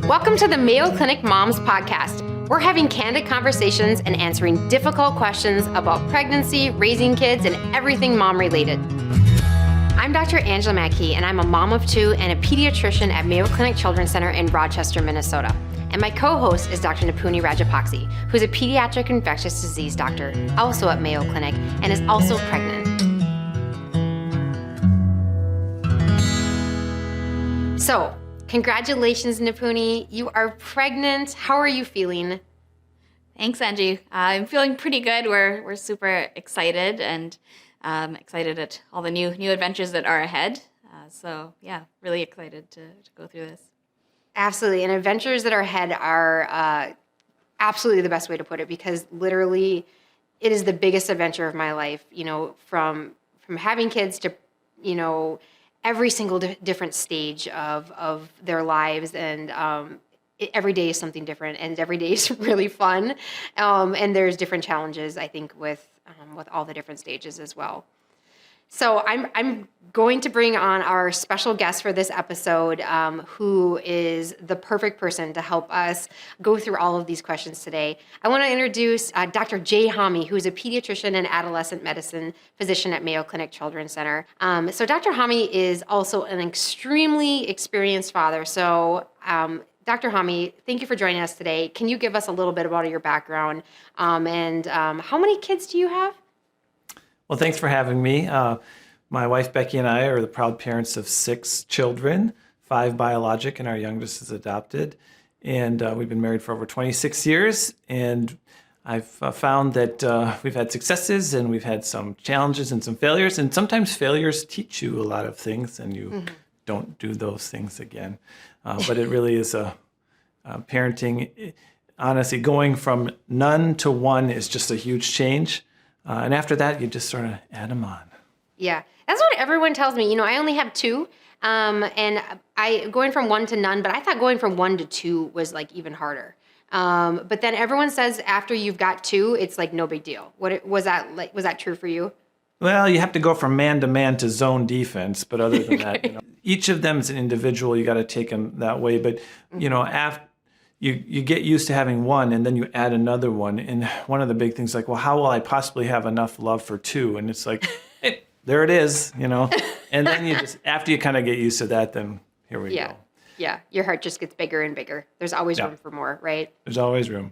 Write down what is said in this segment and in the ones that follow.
Welcome to the Mayo Clinic Moms Podcast. We're having candid conversations and answering difficult questions about pregnancy, raising kids, and everything mom related. I'm Dr. Angela Mackey, and I'm a mom of two and a pediatrician at Mayo Clinic Children's Center in Rochester, Minnesota. And my co-host is Dr. Nipunie Rajapakse, who's a pediatric infectious disease doctor, also at Mayo Clinic, and is also pregnant. So, congratulations, Nipunie. You are pregnant. How are you feeling? Thanks, Angie. I'm feeling pretty good. We're super excited and excited at all the new adventures that are ahead. So yeah, really excited to go through this. Absolutely. And adventures that are ahead are absolutely the best way to put it, because literally it is the biggest adventure of my life, from having kids to, every single different stage of their lives. And every day is something different, and every day is really fun. And there's different challenges, I think, with all the different stages as well. So I'm going to bring on our special guest for this episode, who is the perfect person to help us go through all of these questions today. I want to introduce Dr. Jay Hami, who's a pediatrician and adolescent medicine physician at Mayo Clinic Children's Center. So Dr. Hami is also an extremely experienced father. So Dr. Hami, thank you for joining us today. Can you give us a little bit about your background and how many kids do you have? Well, thanks for having me. My wife, Becky, and I are the proud parents of 6 children, 5 biologic, and our youngest is adopted. And we've been married for over 26 years. And I've found that we've had successes and we've had some challenges and some failures. And sometimes failures teach you a lot of things, and you don't do those things again. But it really is parenting. Honestly, going from none to one is just a huge change. And after that, you just sort of add them on. Yeah, that's what everyone tells me. I only have 2, and I going from 1 to none, but I thought going from 1 to 2 was like even harder. But then everyone says after you've got 2, it's like no big deal. Was that true for you? Well, you have to go from man to man to zone defense, but other than that, each of them is an individual. You got to take them that way. But after you get used to having one, and then you add another one. And one of the big things, like, well, how will I possibly have enough love for 2? And it's like, hey, there it is, And then you just, after you kind of get used to that, then here we go. Yeah, your heart just gets bigger and bigger. There's always room for more, right? There's always room.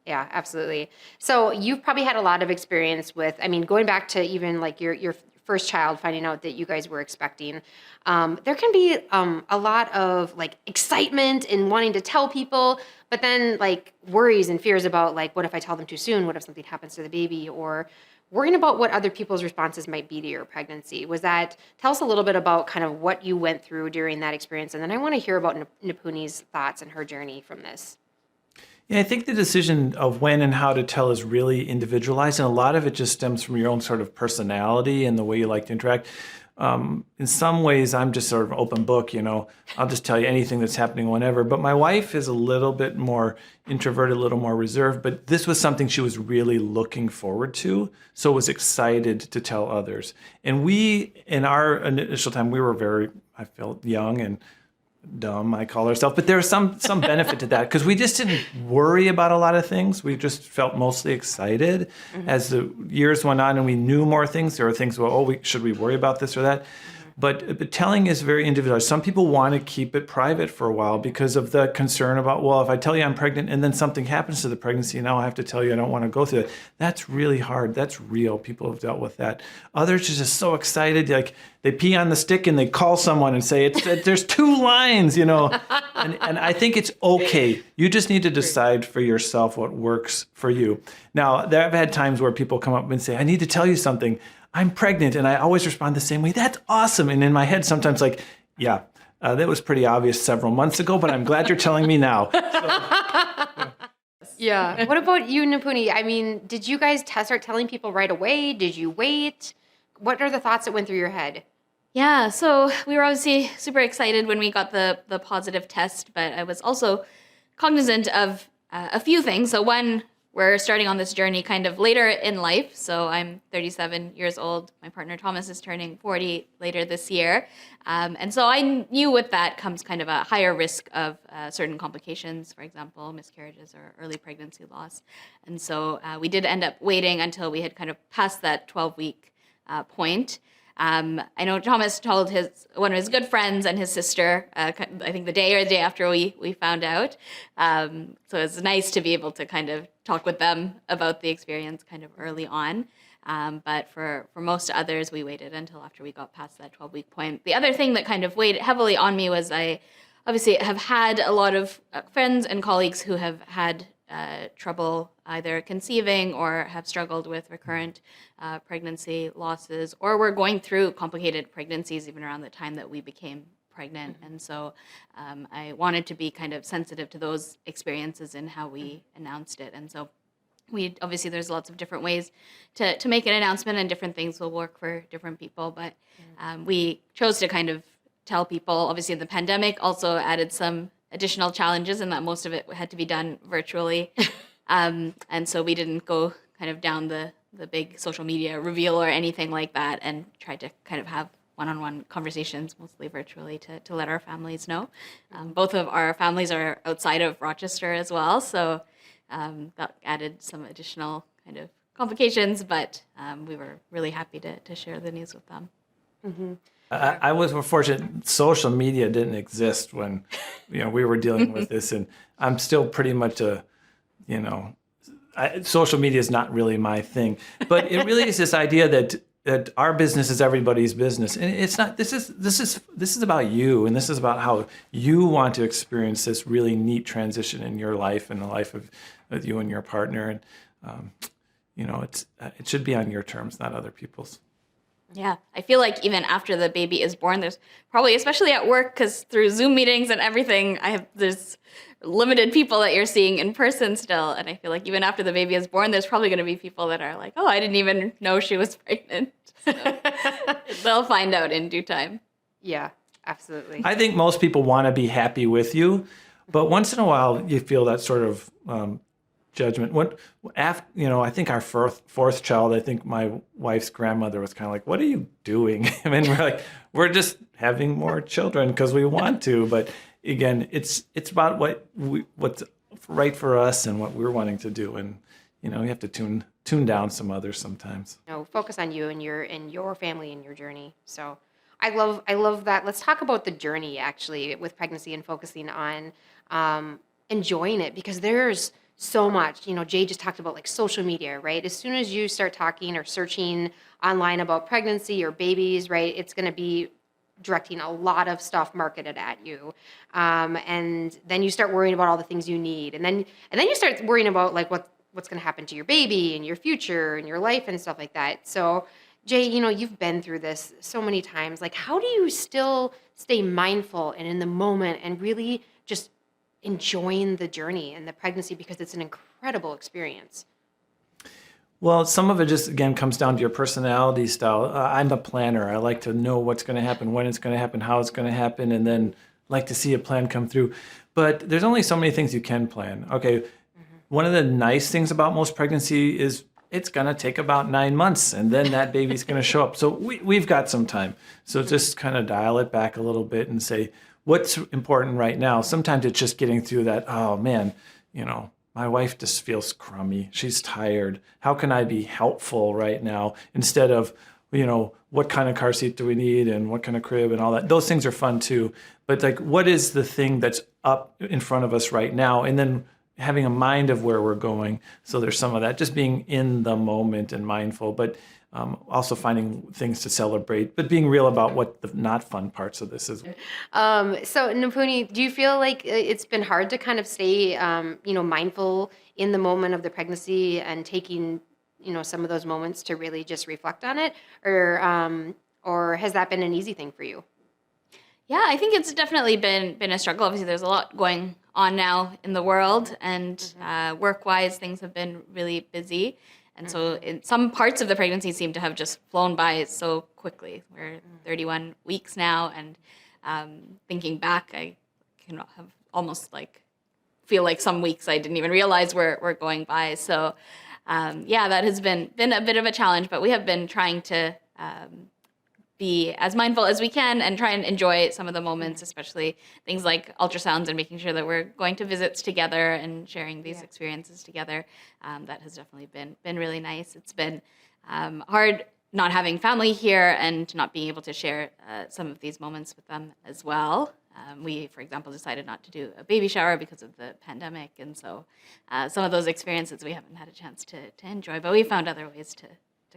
Yeah, absolutely. So you've probably had a lot of experience with, going back to even like your first child, finding out that you guys were expecting. There can be a lot of like excitement and wanting to tell people, but then like worries and fears about like, what if I tell them too soon? What if something happens to the baby? Or worrying about what other people's responses might be to your pregnancy. Tell us a little bit about kind of what you went through during that experience. And then I want to hear about Nipunie's thoughts and her journey from this. Yeah, I think the decision of when and how to tell is really individualized, and a lot of it just stems from your own sort of personality and the way you like to interact. In some ways, I'm just sort of open book, I'll just tell you anything that's happening whenever. But my wife is a little bit more introverted, a little more reserved, but this was something she was really looking forward to, so was excited to tell others. And we, in our initial time, we were I felt young and dumb, I call herself, but there was some benefit to that, because we just didn't worry about a lot of things. We just felt mostly excited. As the years went on and we knew more things. There were things, should we worry about this or that? But telling is very individual. Some people want to keep it private for a while because of the concern about, well, if I tell you I'm pregnant and then something happens to the pregnancy, now I have to tell you I don't want to go through it. That's really hard. That's real. People have dealt with that. Others are just so excited, like they pee on the stick and they call someone and say, there's 2 lines, And I think it's okay. You just need to decide for yourself what works for you. Now, I've had times where people come up and say, I need to tell you something. I'm pregnant. And I always respond the same way. That's awesome. And in my head, sometimes like, yeah, that was pretty obvious several months ago, but I'm glad you're telling me now. Yeah. What about you, Nipunie? Did you guys start telling people right away? Did you wait? What are the thoughts that went through your head? Yeah, so we were obviously super excited when we got the positive test, but I was also cognizant of a few things. So one, we're starting on this journey kind of later in life. So I'm 37 years old. My partner Thomas is turning 40 later this year. And so I knew with that comes kind of a higher risk of certain complications, for example, miscarriages or early pregnancy loss. And so we did end up waiting until we had kind of passed that 12-week point. I know Thomas told one of his good friends and his sister, I think the day after we found out. So it's nice to be able to kind of talk with them about the experience kind of early on. But for most others, we waited until after we got past that 12-week point. The other thing that kind of weighed heavily on me was I obviously have had a lot of friends and colleagues who have had trouble either conceiving or have struggled with recurrent pregnancy losses, or were going through complicated pregnancies even around the time that we became pregnant. And so I wanted to be kind of sensitive to those experiences in how we announced it. And so obviously there's lots of different ways to make an announcement, and different things will work for different people. But we chose to kind of tell people. Obviously the pandemic also added some additional challenges, and that most of it had to be done virtually. And so we didn't go kind of down the big social media reveal or anything like that, and tried to kind of have one-on-one conversations, mostly virtually, to let our families know. Both of our families are outside of Rochester as well, so that added some additional kind of complications, but we were really happy to share the news with them. Mm-hmm. I was fortunate. Social media didn't exist when, we were dealing with this, and I'm still pretty much social media is not really my thing. But it really is this idea that our business is everybody's business, and it's not. This is about you, and this is about how you want to experience this really neat transition in your life and the life of you and your partner, and it should be on your terms, not other people's. Yeah, I feel like even after the baby is born, there's probably, especially at work, because through Zoom meetings and everything, there's limited people that you're seeing in person still. And I feel like even after the baby is born, there's probably going to be people that are like, oh, I didn't even know she was pregnant. So they'll find out in due time. Yeah, absolutely. I think most people want to be happy with you, but once in a while you feel that sort of judgment. I think our fourth child, I think my wife's grandmother was kind of like, what are you doing? I mean, we're just having more children because we want to. But again, it's about what's right for us and what we're wanting to do. And, you have to tune down some others sometimes. Focus on you and your family and your journey. So I love that. Let's talk about the journey actually with pregnancy, and focusing on enjoying it, because there's so much. Jay just talked about like social media, right? As soon as you start talking or searching online about pregnancy or babies, right, it's going to be directing a lot of stuff marketed at you, and then you start worrying about all the things you need, and then you start worrying about like what's going to happen to your baby and your future and your life and stuff like that. So Jay, you've been through this so many times. Like, how do you still stay mindful and in the moment and really just enjoying the journey and the pregnancy, because it's an incredible experience? Well, some of it just, again, comes down to your personality style. I'm a planner. I like to know what's going to happen, when it's going to happen, how it's going to happen, and then like to see a plan come through. But there's only so many things you can plan. Okay, one of the nice things about most pregnancy is it's going to take about 9 months, and then that baby's going to show up. So we've got some time. So just kind of dial it back a little bit and say, what's important right now? Sometimes it's just getting through that, oh man, my wife just feels crummy. She's tired. How can I be helpful right now? Instead of, what kind of car seat do we need and what kind of crib and all that. Those things are fun too. But like, what is the thing that's up in front of us right now? And then having a mind of where we're going. So there's some of that, just being in the moment and mindful, but also finding things to celebrate, but being real about what the not fun parts of this is. So Nipunie, do you feel like it's been hard to kind of stay, mindful in the moment of the pregnancy and taking, some of those moments to really just reflect on it, or has that been an easy thing for you? Yeah, I think it's definitely been a struggle. Obviously, there's a lot going on now in the world, and work-wise, things have been really busy. And so in some parts of the pregnancy seem to have just flown by so quickly. We're 31 weeks now, and thinking back, I can have almost like feel like some weeks I didn't even realize were going by. So that has been a bit of a challenge, but we have been trying to be as mindful as we can and try and enjoy some of the moments, especially things like ultrasounds and making sure that we're going to visits together and sharing these experiences together. That has definitely been really nice. It's been hard not having family here and not being able to share some of these moments with them as well. We, for example, decided not to do a baby shower because of the pandemic, and so some of those experiences we haven't had a chance to enjoy, but we found other ways to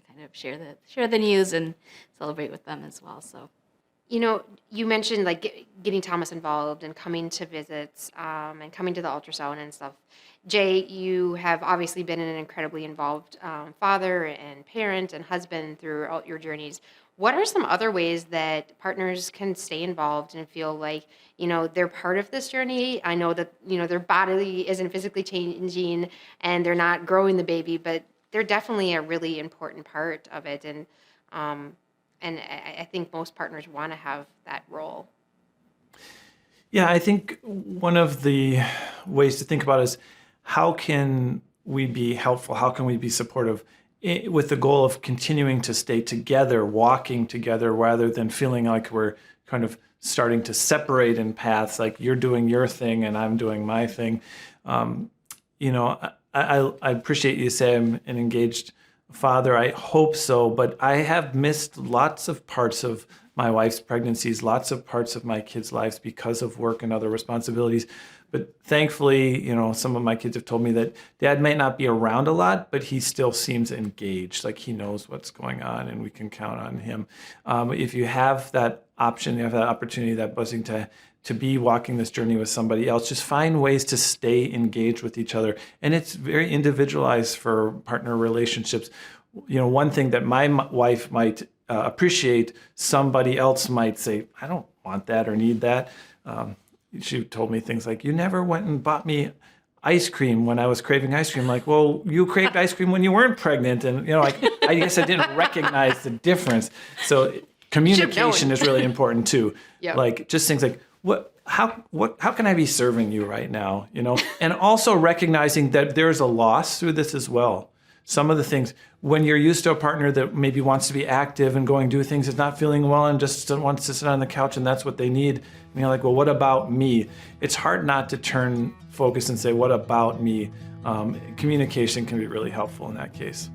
kind of share the news and celebrate with them as well. So, You mentioned like getting Thomas involved and coming to visits and coming to the ultrasound and stuff. Jay, you have obviously been an incredibly involved father and parent and husband throughout your journeys. What are some other ways that partners can stay involved and feel like, they're part of this journey? I know that, their body isn't physically changing and they're not growing the baby, but they're definitely a really important part of it. And I think most partners want to have that role. Yeah, I think one of the ways to think about it is how can we be helpful? How can we be supportive with the goal of continuing to stay together, walking together, rather than feeling like we're kind of starting to separate in paths, like you're doing your thing and I'm doing my thing. I appreciate you say I'm an engaged father. I hope so, but I have missed lots of parts of my wife's pregnancies, lots of parts of my kids' lives because of work and other responsibilities. But thankfully, some of my kids have told me that Dad might not be around a lot, but he still seems engaged, like he knows what's going on and we can count on him. If you have that option, you have that opportunity, that blessing to be walking this journey with somebody else, just find ways to stay engaged with each other. And it's very individualized for partner relationships. One thing that my wife might appreciate, somebody else might say, I don't want that or need that. She told me things like, you never went and bought me ice cream when I was craving ice cream. Like, well, you craved ice cream when you weren't pregnant. And, I guess I didn't recognize the difference. So communication is really important too. Yep. Like just things like, how can I be serving you right now? And also recognizing that there's a loss through this as well. Some of the things, when you're used to a partner that maybe wants to be active and going do things, is not feeling well and just wants to sit on the couch and that's what they need. And you're like, well, what about me? It's hard not to turn focus and say, what about me? Communication can be really helpful in that case.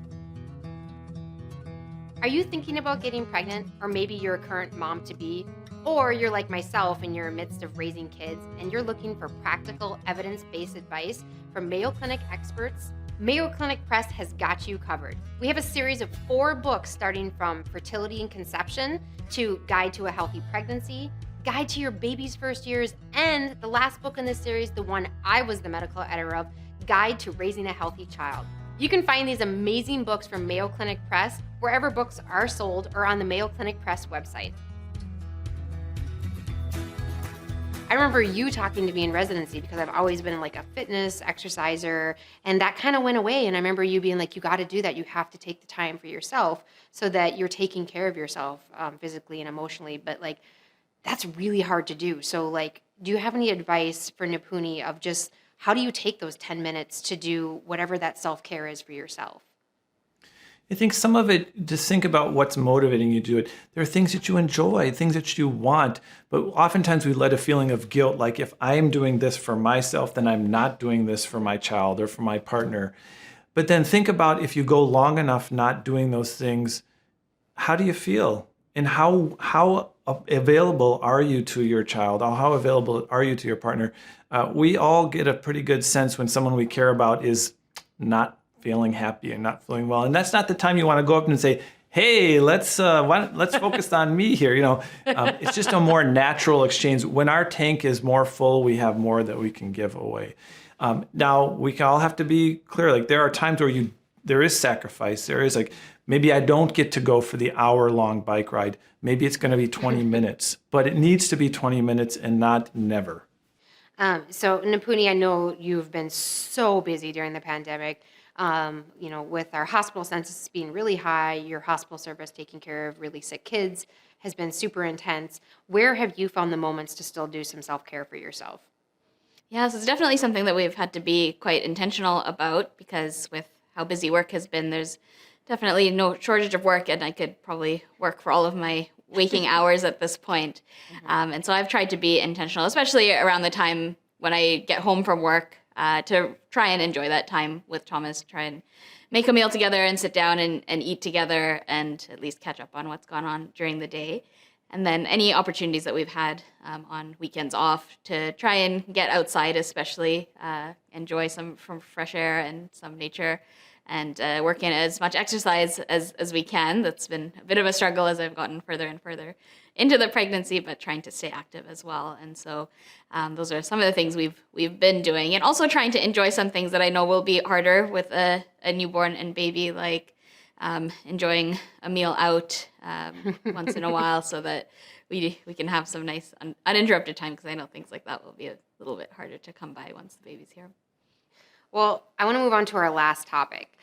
Are you thinking about getting pregnant, or maybe you're a current mom-to-be, or you're like myself and you're in the midst of raising kids and you're looking for practical, evidence-based advice from Mayo Clinic experts? Mayo Clinic Press has got you covered. We have a series of 4 books starting from Fertility and Conception to Guide to a Healthy Pregnancy, Guide to Your Baby's First Years, and the last book in this series, the one I was the medical editor of, Guide to Raising a Healthy Child. You can find these amazing books from Mayo Clinic Press wherever books are sold or on the Mayo Clinic Press website. I remember you talking to me in residency because I've always been like a fitness exerciser, and that kind of went away. And I remember you being like, you got to do that. You have to take the time for yourself so that you're taking care of yourself physically and emotionally. But like, that's really hard to do. So like, do you have any advice for Nipunie of just how do you take those 10 minutes to do whatever that self-care is for yourself? I think some of it, just think about what's motivating you to do it. There are things that you enjoy, things that you want, but oftentimes we let a feeling of guilt, like if I am doing this for myself, then I'm not doing this for my child or for my partner. But then think about if you go long enough not doing those things, how do you feel? And how available are you to your child? Or how available are you to your partner? We all get a pretty good sense when someone we care about is not feeling happy and not feeling well. And that's not the time you want to go up and say, hey, let's focus on me here. It's just a more natural exchange. When our tank is more full, we have more that we can give away. Now, we can all have to be clear. Like there are times where there is sacrifice. There is like, maybe I don't get to go for the hour-long bike ride. Maybe it's going to be 20 minutes, but it needs to be 20 minutes and not never. So Nipunie, I know you've been so busy during the pandemic. With our hospital census being really high, your hospital service taking care of really sick kids has been super intense. Where have you found the moments to still do some self-care for yourself? Yeah, so it's definitely something that we've had to be quite intentional about because with how busy work has been, there's definitely no shortage of work, and I could probably work for all of my waking hours at this point. And so I've tried to be intentional, especially around the time when I get home from work, to try and enjoy that time with Thomas, try and make a meal together and sit down and eat together and at least catch up on what's gone on during the day. And then any opportunities that we've had on weekends off to try and get outside, especially enjoy some from fresh air and some nature, and work in as much exercise as we can. That's been a bit of a struggle as I've gotten further and further into the pregnancy, but trying to stay active as well. And so those are some of the things we've been doing, and also trying to enjoy some things that I know will be harder with a newborn and baby, like enjoying a meal out once in a while, so that we can have some nice uninterrupted time, because I know things like that will be a little bit harder to come by once the baby's here. Well, I want to move on to our last topic.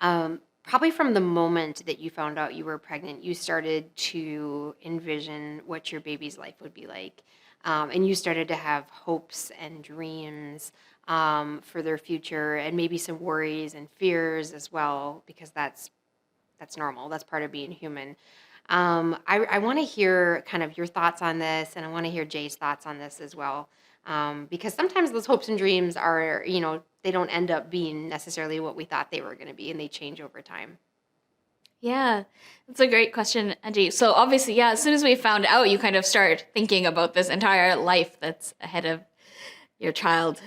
Probably from the moment that you found out you were pregnant, you started to envision what your baby's life would be like. And you started to have hopes and dreams for their future, and maybe some worries and fears as well, because that's normal. That's part of being human. I want to hear kind of your thoughts on this, and I want to hear Jay's thoughts on this as well. Because sometimes those hopes and dreams are, they don't end up being necessarily what we thought they were going to be, and they change over time. Yeah, that's a great question, Angie. So obviously, yeah, as soon as we found out, you kind of start thinking about this entire life that's ahead of your child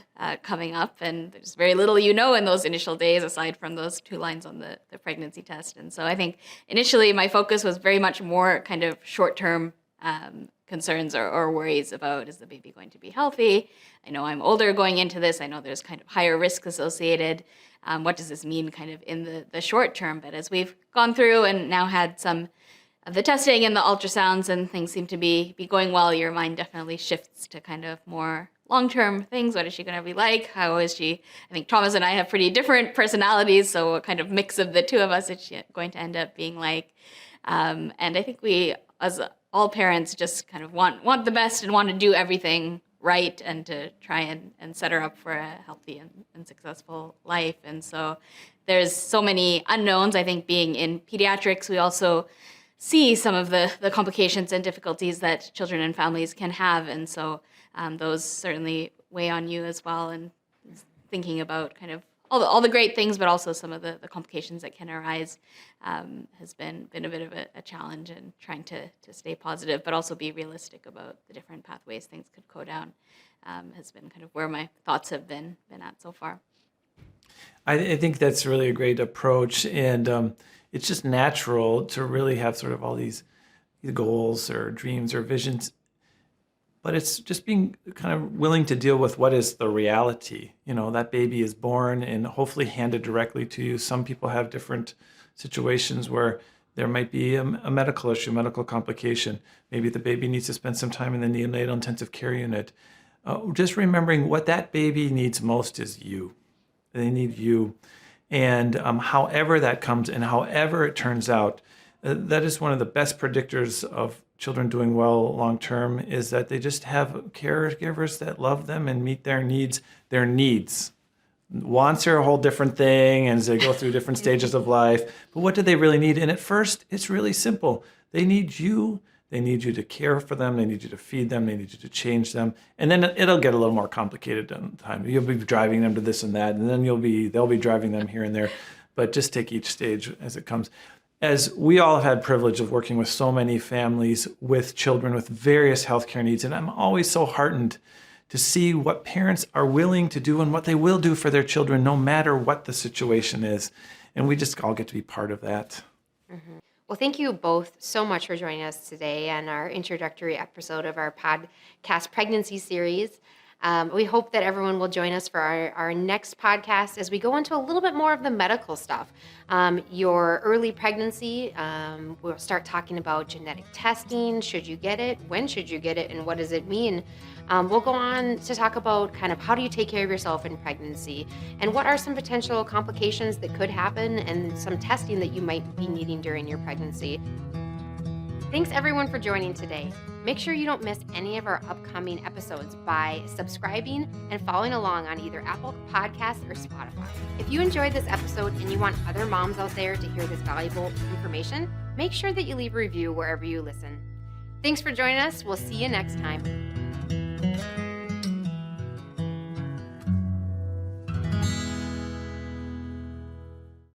coming up, and there's very little in those initial days aside from those 2 lines on the pregnancy test. And so I think initially my focus was very much more kind of short-term concerns or worries about, is the baby going to be healthy? I know I'm older going into this. I know there's kind of higher risk associated. What does this mean kind of in the short term? But as we've gone through and now had some of the testing and the ultrasounds, and things seem to be going well, your mind definitely shifts to kind of more long-term things. What is she going to be like? How is she? I think Thomas and I have pretty different personalities, so what kind of mix of the two of us is she going to end up being like? And I think we, as all parents, just kind of want the best and want to do everything right, and to try and set her up for a healthy and successful life. And so there's so many unknowns. I think being in pediatrics, we also see some of the complications and difficulties that children and families can have. And so those certainly weigh on you as well, and thinking about kind of all the great things, but also some of the complications that can arise has been a bit of a challenge, and trying to stay positive, but also be realistic about the different pathways things could go down has been kind of where my thoughts have been at so far. I think that's really a great approach, and it's just natural to really have sort of all these goals or dreams or visions, but it's just being kind of willing to deal with what is the reality. That baby is born and hopefully handed directly to you. Some people have different situations where there might be a medical issue, medical complication. Maybe the baby needs to spend some time in the neonatal intensive care unit. Just remembering what that baby needs most is you. They need you. And however that comes and however it turns out, that is one of the best predictors of children doing well long term, is that they just have caregivers that love them and meet their needs. Their needs. Wants are a whole different thing as they go through different stages of life. But what do they really need? And at first, it's really simple. They need you. They need you to care for them. They need you to feed them. They need you to change them. And then it'll get a little more complicated in time. You'll be driving them to this and that, and then they'll be driving them here and there. But just take each stage as it comes. As we all have had privilege of working with so many families with children with various healthcare needs, and I'm always so heartened to see what parents are willing to do and what they will do for their children, no matter what the situation is. And we just all get to be part of that. Mm-hmm. Well, thank you both so much for joining us today on our introductory episode of our podcast pregnancy series. We hope that everyone will join us for our next podcast as we go into a little bit more of the medical stuff. Your early pregnancy, we'll start talking about genetic testing. Should you get it? When should you get it? And what does it mean? We'll go on to talk about kind of how do you take care of yourself in pregnancy, and what are some potential complications that could happen, and some testing that you might be needing during your pregnancy. Thanks everyone for joining today. Make sure you don't miss any of our upcoming episodes by subscribing and following along on either Apple Podcasts or Spotify. If you enjoyed this episode and you want other moms out there to hear this valuable information, make sure that you leave a review wherever you listen. Thanks for joining us. We'll see you next time.